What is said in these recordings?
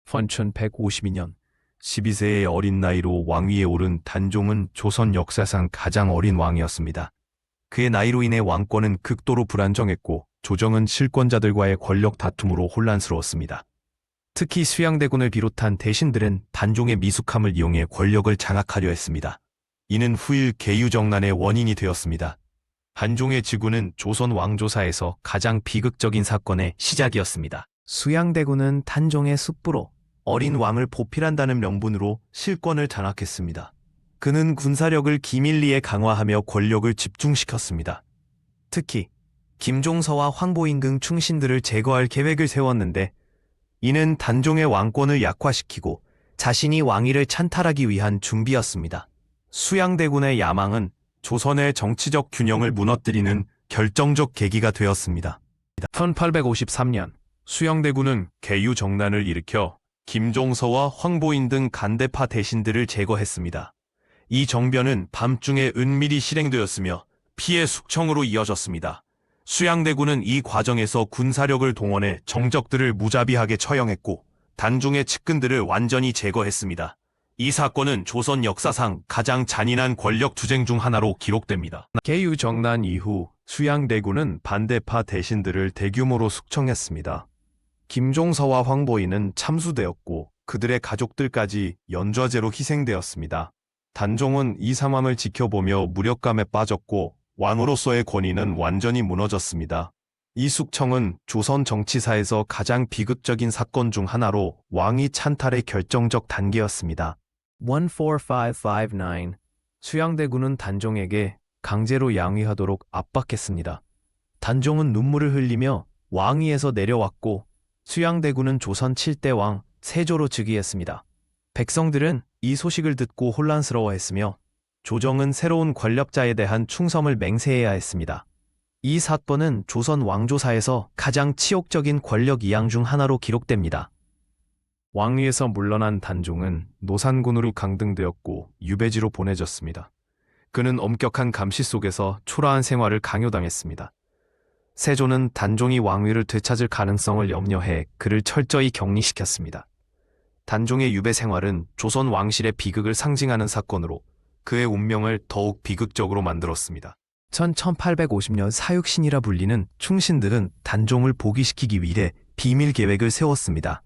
1152년 12세의 어린 나이로 왕위에 오른 단종은 조선 역사상 가장 어린 왕이었습니다. 그의 나이로 인해 왕권은 극도로 불안정했고 조정은 실권자들과의 권력 다툼으로 혼란스러웠습니다. 특히 수양대군을 비롯한 대신들은 단종의 미숙함을 이용해 권력을 장악하려 했습니다. 이는 후일 계유정난의 원인이 되었습니다. 단종의 즉위는 조선 왕조사에서 가장 비극적인 사건의 시작이었습니다. 수양대군은 단종의 숯불로 어린 왕을 보필한다는 명분으로 실권을 장악했습니다. 그는 군사력을 기밀리에 강화하며 권력을 집중시켰습니다. 특히 김종서와 황보인 등 충신들을 제거할 계획을 세웠는데 이는 단종의 왕권을 약화시키고 자신이 왕위를 찬탈하기 위한 준비였습니다. 수양대군의 야망은 조선의 정치적 균형을 무너뜨리는 결정적 계기가 되었습니다. 1853년 수양대군은 계유정난을 일으켜 김종서와 황보인 등 간대파 대신들을 제거했습니다. 이 정변은 밤중에 은밀히 실행되었으며 피해 숙청으로 이어졌습니다. 수양대군은 이 과정에서 군사력을 동원해 정적들을 무자비하게 처형했고 단종의 측근들을 완전히 제거했습니다. 이 사건은 조선 역사상 가장 잔인한 권력 투쟁 중 하나로 기록됩니다. 계유정난 이후 수양대군은 반대파 대신들을 대규모로 숙청했습니다. 김종서와 황보인은 참수되었고 그들의 가족들까지 연좌제로 희생되었습니다. 단종은 이 상황을 지켜보며 무력감에 빠졌고 왕으로서의 권위는 완전히 무너졌습니다. 이 숙청은 조선 정치사에서 가장 비극적인 사건 중 하나로 왕위 찬탈의 결정적 단계였습니다. 14559 수양대군은 단종에게 강제로 양위하도록 압박했습니다. 단종은 눈물을 흘리며 왕위에서 내려왔고 수양대군은 조선 7대 왕 세조로 즉위했습니다. 백성들은 이 소식을 듣고 혼란스러워했으며 조정은 새로운 권력자에 대한 충성을 맹세해야 했습니다. 이 사건은 조선 왕조사에서 가장 치욕적인 권력 이양 중 하나로 기록됩니다. 왕위에서 물러난 단종은 노산군으로 강등되었고 유배지로 보내졌습니다. 그는 엄격한 감시 속에서 초라한 생활을 강요당했습니다. 세조는 단종이 왕위를 되찾을 가능성을 염려해 그를 철저히 격리시켰습니다. 단종의 유배 생활은 조선 왕실의 비극을 상징하는 사건으로 그의 운명을 더욱 비극적으로 만들었습니다. 1850년 사육신이라 불리는 충신들은 단종을 복위시키기 위해 비밀 계획을 세웠습니다.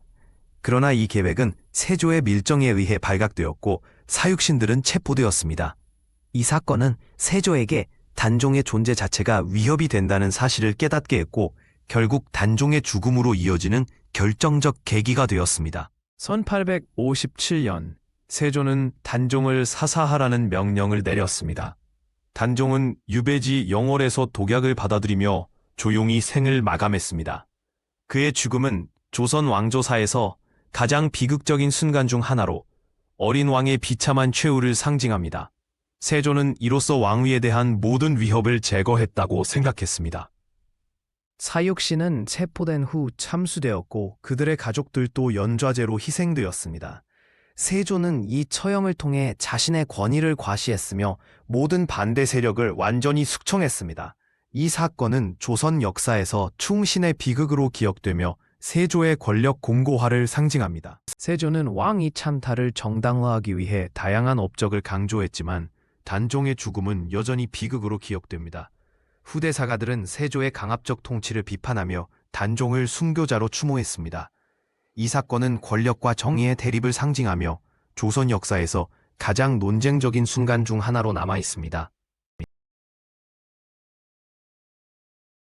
그러나 이 계획은 세조의 밀정에 의해 발각되었고 사육신들은 체포되었습니다. 이 사건은 세조에게 단종의 존재 자체가 위협이 된다는 사실을 깨닫게 했고 결국 단종의 죽음으로 이어지는 결정적 계기가 되었습니다. 1857년 세조는 단종을 사사하라는 명령을 내렸습니다. 단종은 유배지 영월에서 독약을 받아들이며 조용히 생을 마감했습니다. 그의 죽음은 조선 왕조사에서 가장 비극적인 순간 중 하나로 어린 왕의 비참한 최후를 상징합니다. 세조는 이로써 왕위에 대한 모든 위협을 제거했다고 생각했습니다. 사육신은 체포된 후 참수되었고 그들의 가족들도 연좌제로 희생되었습니다. 세조는 이 처형을 통해 자신의 권위를 과시했으며 모든 반대 세력을 완전히 숙청했습니다. 이 사건은 조선 역사에서 충신의 비극으로 기억되며 세조의 권력 공고화를 상징합니다. 세조는 왕위 찬탈을 정당화하기 위해 다양한 업적을 강조했지만 단종의 죽음은 여전히 비극으로 기억됩니다. 후대 사가들은 세조의 강압적 통치를 비판하며 단종을 순교자로 추모했습니다. 이 사건은 권력과 정의의 대립을 상징하며 조선 역사에서 가장 논쟁적인 순간 중 하나로 남아 있습니다.